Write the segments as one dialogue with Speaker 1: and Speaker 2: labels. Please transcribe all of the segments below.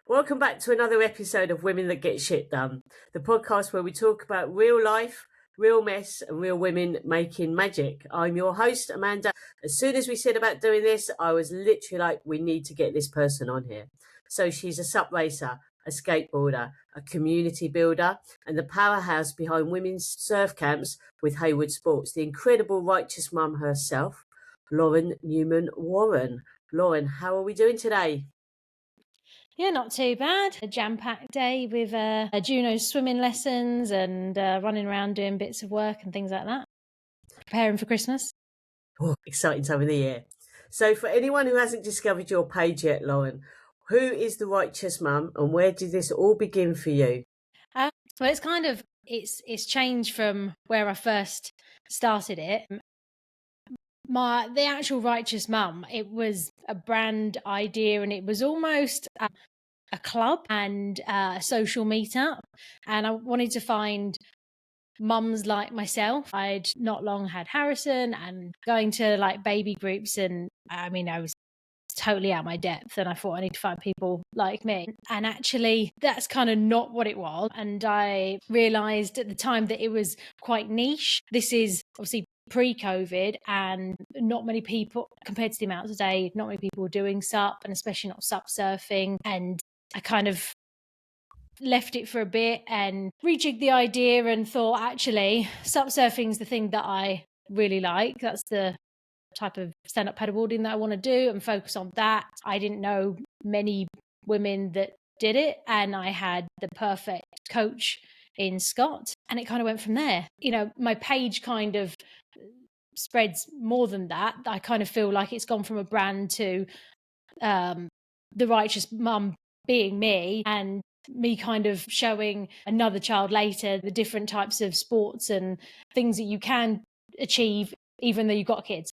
Speaker 1: Welcome back to another episode of Women That Get Shit Done, the podcast where we talk about real life, real mess, and real women making magic. I'm your host, Amanda. As soon as we said about doing this, I was literally like, we need to get this person on here. So she's a SUP racer, a skateboarder, a community builder, and the powerhouse behind women's surf camps with Hayward Sports, the incredible righteous mum herself, Lauren Newman Warren. Lauren, how are we doing today?
Speaker 2: Yeah, not too bad. A jam-packed day with Juno's swimming lessons and running around doing bits of work and things like that. Preparing for Christmas.
Speaker 1: Oh, exciting time of the year. So for anyone who hasn't discovered your page yet, Lauren, who is the righteous mum and where did this all begin for you?
Speaker 2: Well, it's kind of, it's changed from where I first started it. The actual righteous mum, it was a brand idea and it was almost a club and a social meetup. And I wanted to find mums like myself. I'd not long had Harrison and going to like baby groups, and I mean, I was totally out of my depth, and I thought I need to find people like me. And actually, that's kind of not what it was. And I realized at the time that it was quite niche. This is obviously pre-COVID, and not many people, compared to the amount today, not many people were doing SUP, and especially not SUP surfing. And I kind of left it for a bit and rejigged the idea and thought, actually, SUP surfing is the thing that I really like. That's the type of stand-up paddleboarding that I want to do and focus on that. I didn't know many women that did it, and I had the perfect coach in Scott, and it kind of went from there. You know, my page kind of spreads more than that. I kind of feel like it's gone from a brand to the righteous mum being me, and me kind of showing another child later the different types of sports and things that you can achieve even though you've got kids.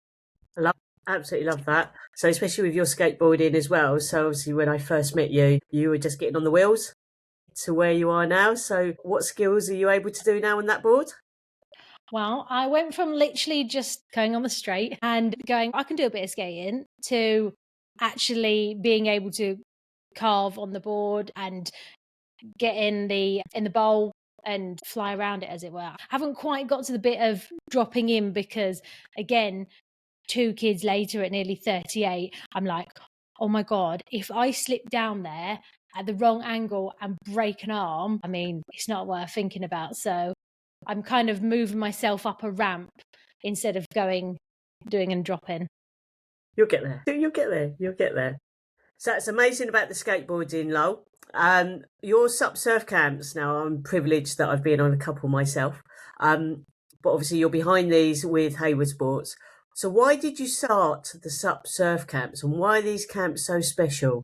Speaker 1: Absolutely love that. So especially with your skateboarding as well. So obviously when I first met you, you were just getting on the wheels to where you are now. So what skills are you able to do now on that board?
Speaker 2: Well, I went from literally just going on the straight and going, I can do a bit of skating, to actually being able to carve on the board and get in the bowl and fly around it, as it were. I haven't quite got to the bit of dropping in because, again, 2 kids later at nearly 38, I'm like, oh my God, if I slip down there at the wrong angle and break an arm, I mean, it's not worth thinking about. So I'm kind of moving myself up a ramp instead of doing and dropping.
Speaker 1: You'll get there. You'll get there. You'll get there. So it's amazing about the skateboarding, Lowell. Your SUP surf camps, now I'm privileged that I've been on a couple myself. But obviously you're behind these with Hayward Sports. So why did you start the SUP surf camps and why are these camps so special?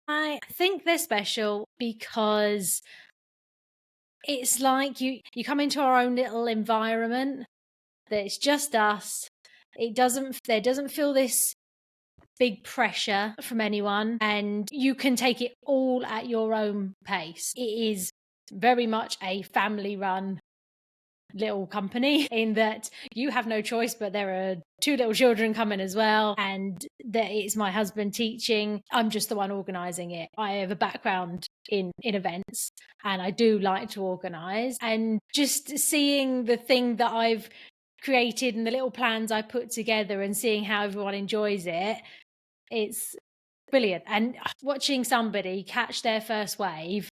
Speaker 2: I think they're special because it's like you come into our own little environment that it's just us. There doesn't feel this big pressure from anyone, and you can take it all at your own pace. It is very much a family run little company in that you have no choice, but there are 2 little children coming as well, and that it's my husband teaching. I'm just the one organizing it. I have a background in events and I do like to organize, and just seeing the thing that I've created and the little plans I put together and seeing how everyone enjoys it, it's brilliant. And watching somebody catch their first wave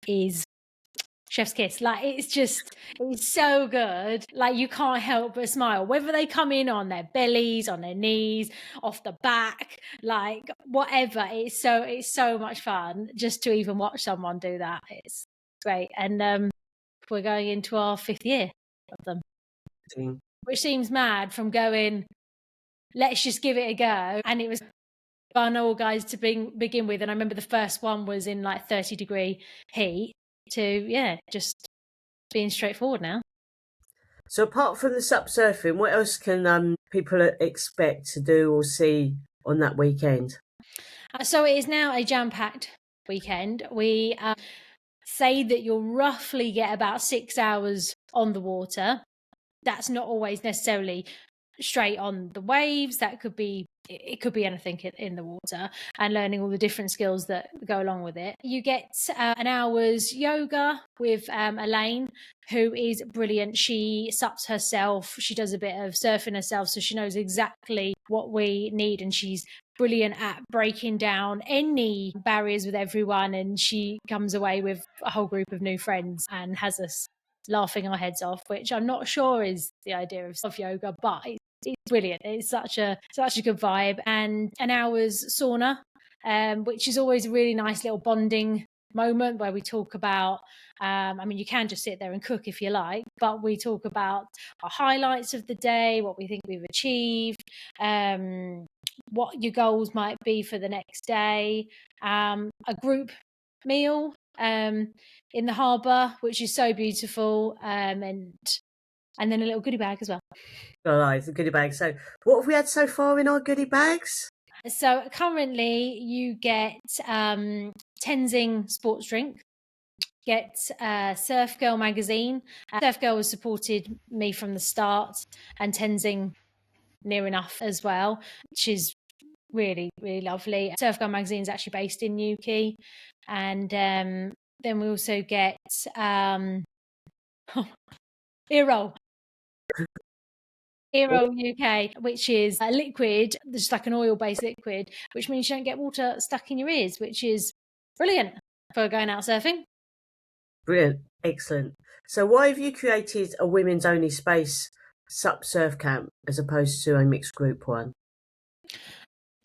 Speaker 2: is chef's kiss. Like, it's so good. Like, you can't help but smile, whether they come in on their bellies, on their knees, off the back, like whatever. It's so much fun just to even watch someone do that. It's great. And we're going into our 5th year of them, which seems mad from going, let's just give it a go. And it was fun all guys to begin with. And I remember the first one was in like 30-degree heat, to just being straightforward now.
Speaker 1: So apart from the SUP surfing, what else can people expect to do or see on that weekend?
Speaker 2: So it is now a jam-packed weekend. We say that you'll roughly get about 6 hours on the water. That's not always necessarily straight on the waves. That could be it could be anything in the water, and learning all the different skills that go along with it. You get an hour's yoga with Elaine, who is brilliant. She SUPs herself. She does a bit of surfing herself, so she knows exactly what we need, and she's brilliant at breaking down any barriers with everyone. And she comes away with a whole group of new friends and has us laughing our heads off, which I'm not sure is the idea of yoga, but it's brilliant. It's such a good vibe. And an hour's sauna, which is always a really nice little bonding moment where we talk about, I mean, you can just sit there and cook if you like, but we talk about our highlights of the day, what we think we've achieved, what your goals might be for the next day, a group meal in the harbour, which is so beautiful, and then a little goodie bag as well.
Speaker 1: Oh, it's a goodie bag. So what have we had so far in our goodie bags?
Speaker 2: So currently you get Tenzing sports drink, get Surf Girl magazine. Surf Girl has supported me from the start, and Tenzing near enough as well, which is really, really lovely. Surf Girl magazine is actually based in Newquay. And then we also get Eero UK, which is a liquid, just like an oil-based liquid, which means you don't get water stuck in your ears, which is brilliant for going out surfing.
Speaker 1: Brilliant. Excellent. So why have you created a women's only space SUP surf camp as opposed to a mixed group one?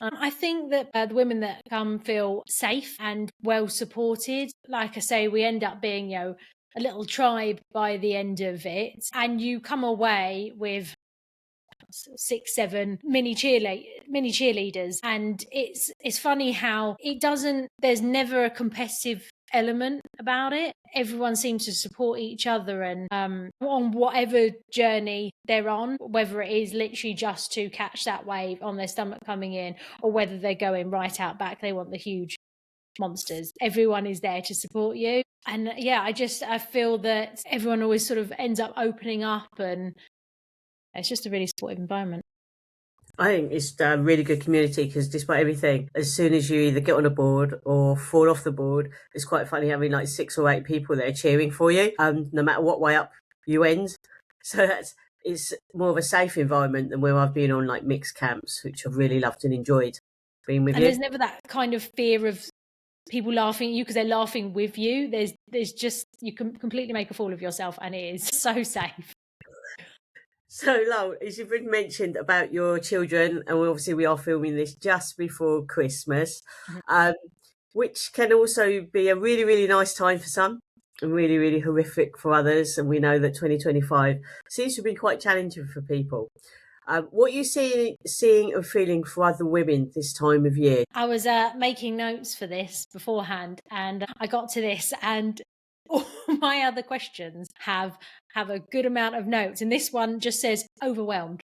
Speaker 2: I think that the women that come feel safe and well supported. Like I say, we end up being, a little tribe by the end of it, and you come away with 6-7 mini cheerleaders, and it's funny how there's never a competitive element about it. Everyone seems to support each other, and on whatever journey they're on, whether it is literally just to catch that wave on their stomach coming in, or whether they're going right out back, they want the huge monsters. Everyone is there to support you. And I feel that everyone always sort of ends up opening up, and it's just a really supportive environment.
Speaker 1: I think it's a really good community because despite everything, as soon as you either get on a board or fall off the board, it's quite funny having like 6 or 8 people that are cheering for you, no matter what way up you end. So it's more of a safe environment than where I've been on like mixed camps, which I've really loved and enjoyed being with you.
Speaker 2: And there's never that kind of fear of people laughing at you because they're laughing with you. There's just, you can completely make a fool of yourself, and it is so safe.
Speaker 1: So, Lowell, as you've already mentioned about your children, and we are filming this just before Christmas, which can also be a really, really nice time for some and really, really horrific for others. And we know that 2025 seems to have been quite challenging for people. What are you seeing and feeling for other women this time of year?
Speaker 2: I was making notes for this beforehand, and I got to this, and all my other questions have a good amount of notes, and this one just says overwhelmed.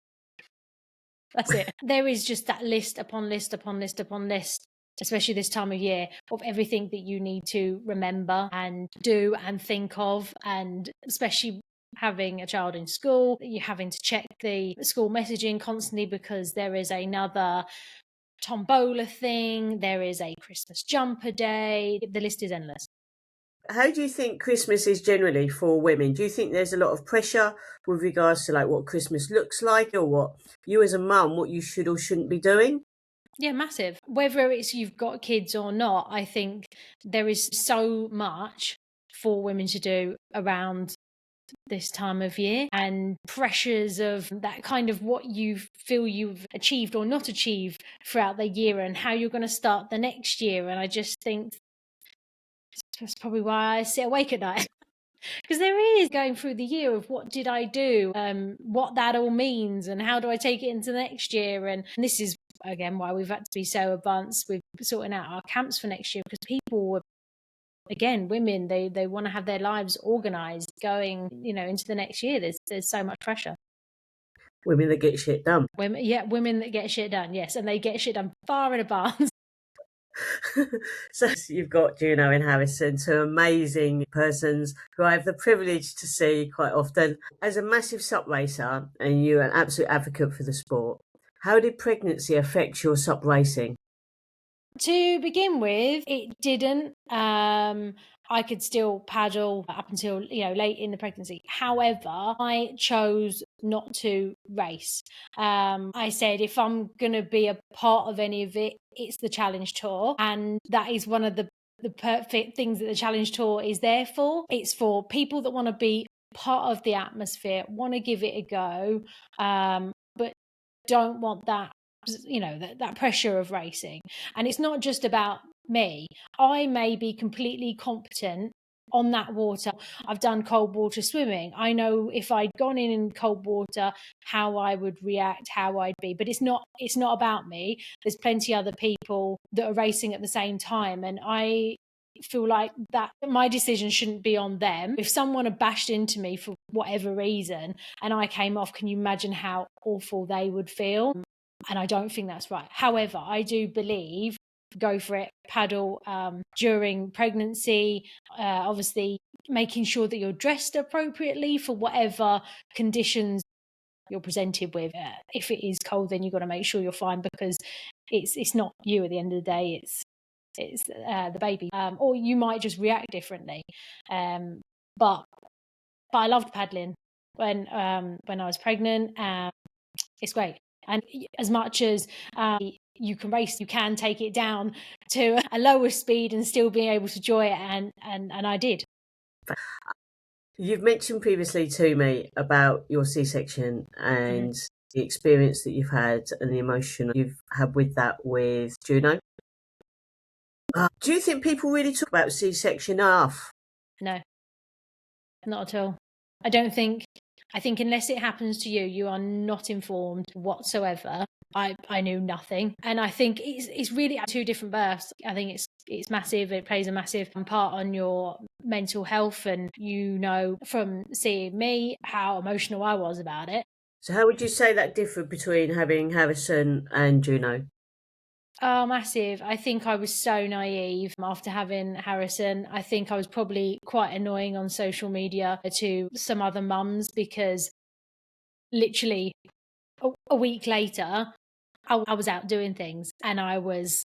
Speaker 2: That's it. There is just that list upon list upon list upon list, especially this time of year, of everything that you need to remember and do and think of, and especially having a child in school, you're having to check the school messaging constantly because there is another tombola thing, there is a Christmas jumper day, the list is endless.
Speaker 1: How do you think Christmas is generally for women? Do you think there's a lot of pressure with regards to like what Christmas looks like, or what you as a mum, what you should or shouldn't be doing?
Speaker 2: Yeah, massive. Whether it's you've got kids or not, I think there is so much for women to do around this time of year, and pressures of that kind of what you feel you've achieved or not achieved throughout the year and how you're going to start the next year. And I just think that's probably why I sit awake at night. Because there is going through the year of what did I do, what that all means, and how do I take it into next year. And this is, again, why we've had to be so advanced with sorting out our camps for next year, because people, again, women, they want to have their lives organised going, into the next year. There's so much pressure.
Speaker 1: Women that get shit done.
Speaker 2: Women that get shit done, yes, and they get shit done far in advance.
Speaker 1: So you've got Juno and Harrison, two amazing persons who I have the privilege to see quite often. As a massive SUP racer, and you're an absolute advocate for the sport, How did pregnancy affect your SUP racing?
Speaker 2: To begin with, it didn't. I could still paddle up until late in the pregnancy. However, I chose not to race. I said if I'm gonna be a part of any of it, it's the Challenge Tour, and that is one of the perfect things that the Challenge Tour is there for. It's for people that want to be part of the atmosphere, want to give it a go, but don't want that that pressure of racing. And it's not just about me. I may be completely competent on that water. I've done cold water swimming. I know if I'd gone in cold water how I would react, how I'd be, but it's not about me. There's plenty other people that are racing at the same time, and I feel like that my decision shouldn't be on them. If someone had bashed into me for whatever reason and I came off, can you imagine how awful they would feel? And I don't think that's right. However, I do believe go for it, paddle during pregnancy, obviously making sure that you're dressed appropriately for whatever conditions you're presented with. If it is cold, then you've got to make sure you're fine, because it's not you at the end of the day, it's the baby, or you might just react differently. But I loved paddling when I was pregnant. It's great. And as much as you can race, you can take it down to a lower speed and still being able to enjoy it, and I did.
Speaker 1: You've mentioned previously to me about your C-section and the experience that you've had and the emotion you've had with that with Juno. Do you think people really talk about C-section enough?
Speaker 2: No, not at all. I think unless it happens to you, you are not informed whatsoever. I knew nothing, and I think it's really two different births. I think it's massive. It plays a massive part on your mental health, and from seeing me how emotional I was about it.
Speaker 1: So how would you say that differed between having Harrison and Juno?
Speaker 2: Oh, massive. I think I was so naive after having Harrison. I think I was probably quite annoying on social media to some other mums, because literally a week later, I was out doing things, and I was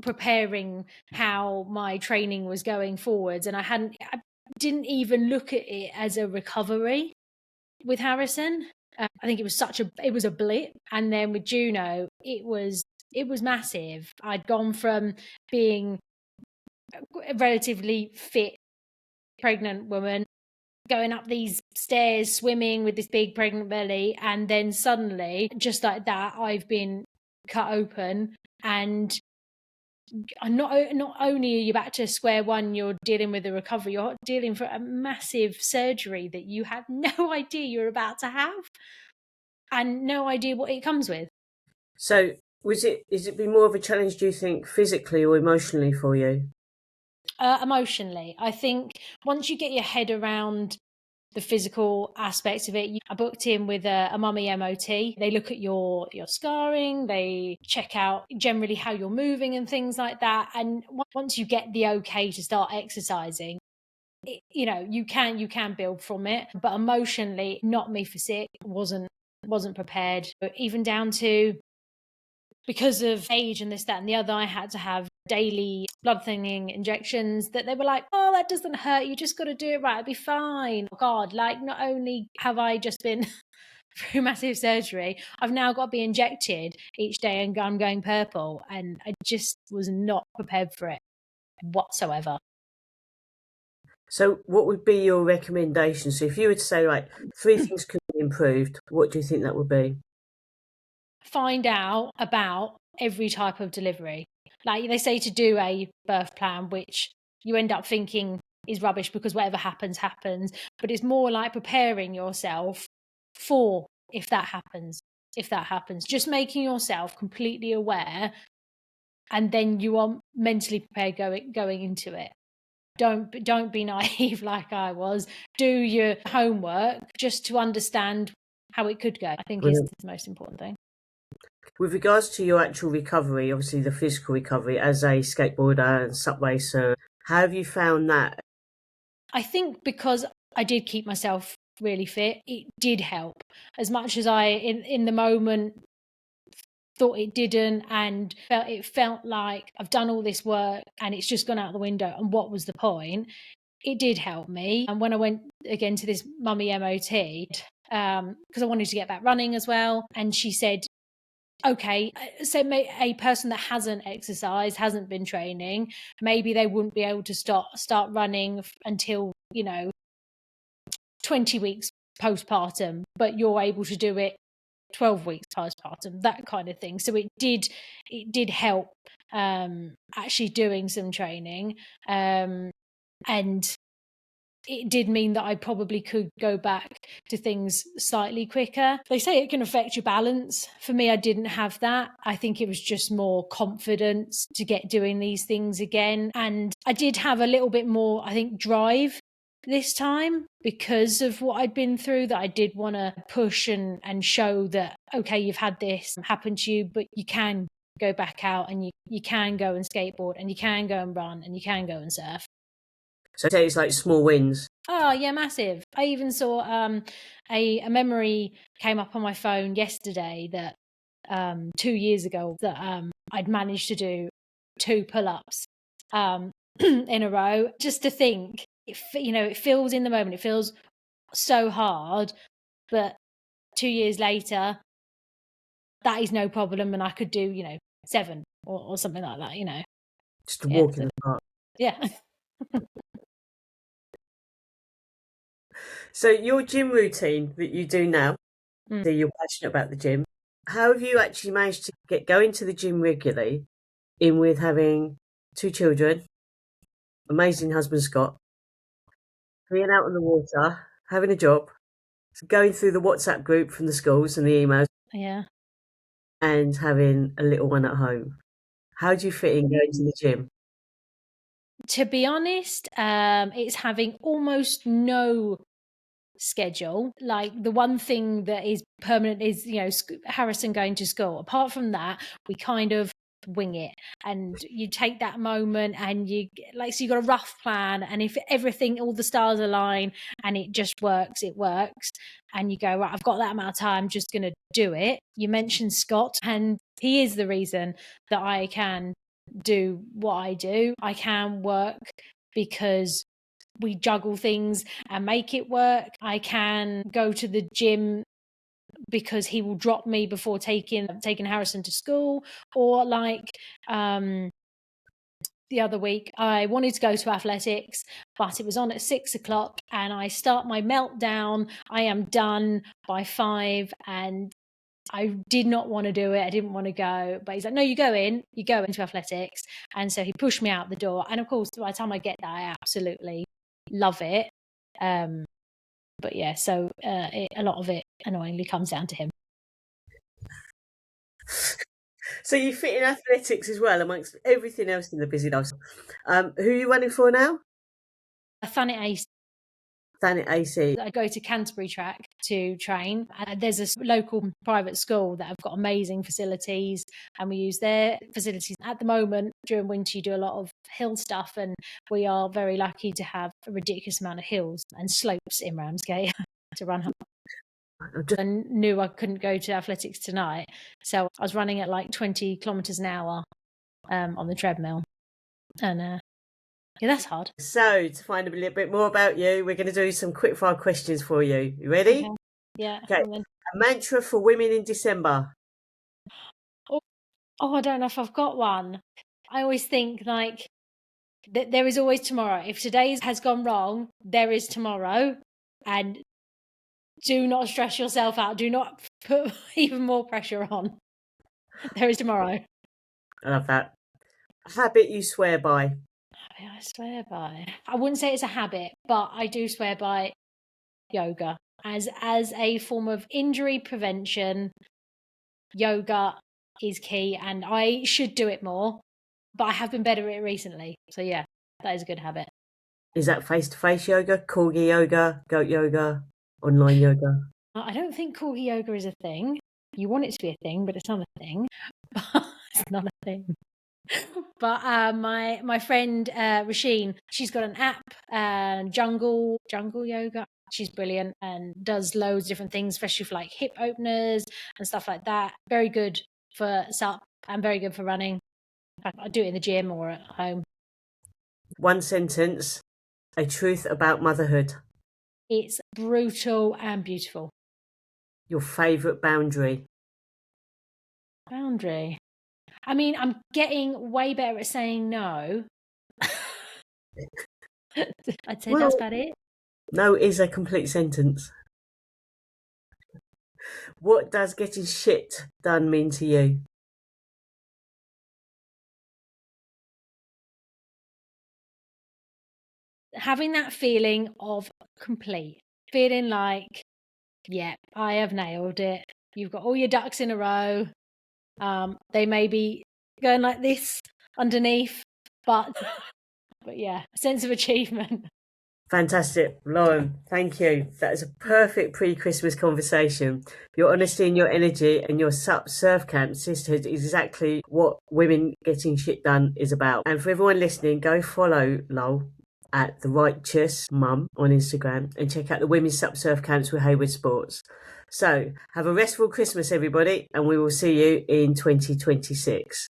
Speaker 2: preparing how my training was going forwards, and I didn't even look at it as a recovery with Harrison. I think it was a blip, and then with Juno, it was massive. I'd gone from being a relatively fit pregnant woman, going up these stairs, swimming with this big pregnant belly, and then suddenly, just like that, I've been cut open, and not only are you back to square one, you're dealing with the recovery, you're dealing for a massive surgery that you had no idea you're about to have, and no idea what it comes with.
Speaker 1: So is it been more of a challenge, do you think, physically or emotionally for you?
Speaker 2: Emotionally. I think once you get your head around the physical aspects of it, I booked in with a mummy MOT. They look at your scarring, they check out generally how you're moving and things like that. And once you get the okay to start exercising, you can build from it. But emotionally, not me for sick, wasn't prepared. But even down to, because of age and this, that, and the other, I had to have daily blood thinning injections that they were like, oh, that doesn't hurt. You just got to do it right. It'll be fine. Oh, God, like, not only have I just been through massive surgery, I've now got to be injected each day, and I'm going purple. And I just was not prepared for it whatsoever.
Speaker 1: So what would be your recommendation? So if you were to say, right, 3 things could be improved, what do you think that would be?
Speaker 2: Find out about every type of delivery. Like they say to do a birth plan, which you end up thinking is rubbish because whatever happens, happens. But it's more like preparing yourself for if that happens. Just making yourself completely aware, and then you are mentally prepared going into it. Don't be naive like I was. Do your homework just to understand how it could go, I think is the most important thing.
Speaker 1: With regards to your actual recovery, obviously the physical recovery as a skateboarder and SUP racer, how have you found that?
Speaker 2: I think because I did keep myself really fit, it did help. As much as I, in the moment, thought it didn't, and it felt like I've done all this work and it's just gone out the window, and what was the point? It did help me. And when I went again to this mummy MOT, because I wanted to get back running as well, and she said, okay, so a person that hasn't exercised, hasn't been training, maybe they wouldn't be able to start running until 20 weeks postpartum, but you're able to do it 12 weeks postpartum, that kind of thing. So it did help actually doing some training, and it did mean that I probably could go back to things slightly quicker. They say it can affect your balance. For me, I didn't have that. I think it was just more confidence to get doing these things again. And I did have a little bit more, I think, drive this time because of what I'd been through, that I did want to push and show that, okay, you've had this happen to you, but you can go back out and you can go and skateboard and you can go and run and you can go and surf.
Speaker 1: So it's like small wins.
Speaker 2: Oh yeah, massive. I even saw a memory came up on my phone yesterday that 2 years ago that I'd managed to do 2 pull-ups in a row. Just to think, it feels in the moment, it feels so hard, but 2 years later, that is no problem, and I could do 7 or something like that.
Speaker 1: Just a walk in the park.
Speaker 2: Yeah.
Speaker 1: So your gym routine that you do now, so you're passionate about the gym. How have you actually managed to get going to the gym regularly, in with having 2 children, amazing husband Scott, being out on the water, having a job, going through the WhatsApp group from the schools and the emails,
Speaker 2: Yeah.
Speaker 1: and having a little one at home? How do you fit in going to the gym?
Speaker 2: To be honest, it's having almost no schedule. Like, the one thing that is permanent is Harrison going to school. Apart from that, we kind of wing it, and you take that moment and you got a rough plan, and if all the stars align and it just works, it works, and you go, right, I've got that amount of time, I'm just gonna do it. You mentioned Scott, and he is the reason that I can do what I do. I can work because we juggle things and make it work. I can go to the gym because he will drop me before taking Harrison to school, or the other week I wanted to go to athletics, but it was on at 6:00 and I start my meltdown. I am done by 5 and I did not want to do it. I didn't want to go, but he's like, no, you go into athletics. And so he pushed me out the door. And of course, by the time I get there, I absolutely love it. But yeah, so a lot of it annoyingly comes down to him.
Speaker 1: So you fit in athletics as well, amongst everything else in the busy life. Who are you running for now?
Speaker 2: Thanet AC.
Speaker 1: Thanet AC.
Speaker 2: I go to Canterbury track to train. There's a local private school that have got amazing facilities, and we use their facilities. At the moment, during winter, you do a lot of hill stuff, and we are very lucky to have a ridiculous amount of hills and slopes in Ramsgate to run up. I knew I couldn't go to athletics tonight, so I was running at like 20 kilometers an hour on the treadmill, and yeah, that's hard.
Speaker 1: So to find a little bit more about you, we're going to do some quickfire questions for you. You ready?
Speaker 2: Okay. Yeah.
Speaker 1: Okay. A mantra for women in December.
Speaker 2: Oh, I don't know if I've got one. I always think there is always tomorrow. If today has gone wrong, there is tomorrow. And do not stress yourself out. Do not put even more pressure on. There is tomorrow.
Speaker 1: I love that. A habit you swear by.
Speaker 2: I swear by. I wouldn't say it's a habit, but I do swear by yoga. As a form of injury prevention, yoga is key, and I should do it more, but I have been better at it recently. So yeah, that is a good habit.
Speaker 1: Is that face-to-face yoga, corgi yoga, goat yoga, online yoga?
Speaker 2: I don't think corgi yoga is a thing. You want it to be a thing, but it's not a thing. It's not a thing. But my friend Rasheen, she's got an app, Jungle Yoga. She's brilliant and does loads of different things, especially for like hip openers and stuff like that. Very good for SUP and very good for running. In fact, I do it in the gym or at home.
Speaker 1: One sentence, a truth about motherhood.
Speaker 2: It's brutal and beautiful.
Speaker 1: Your favourite boundary.
Speaker 2: Boundary. I mean, I'm getting way better at saying no. I'd say that's about it.
Speaker 1: No is a complete sentence. What does getting shit done mean to you?
Speaker 2: Having that feeling of complete, feeling like, yeah, I have nailed it. You've got all your ducks in a row. They may be going like this underneath, but yeah, a sense of achievement.
Speaker 1: Fantastic. Lauren, thank you. That is a perfect pre-Christmas conversation. Your honesty and your energy and your SUP Surf Camp Sisterhood is exactly what Women Getting Shit Done is about. And for everyone listening, go follow Lol at The Righteous Mum on Instagram and check out the Women's SUP Surf Camps with Hayward Sports. So have a restful Christmas, everybody, and we will see you in 2026.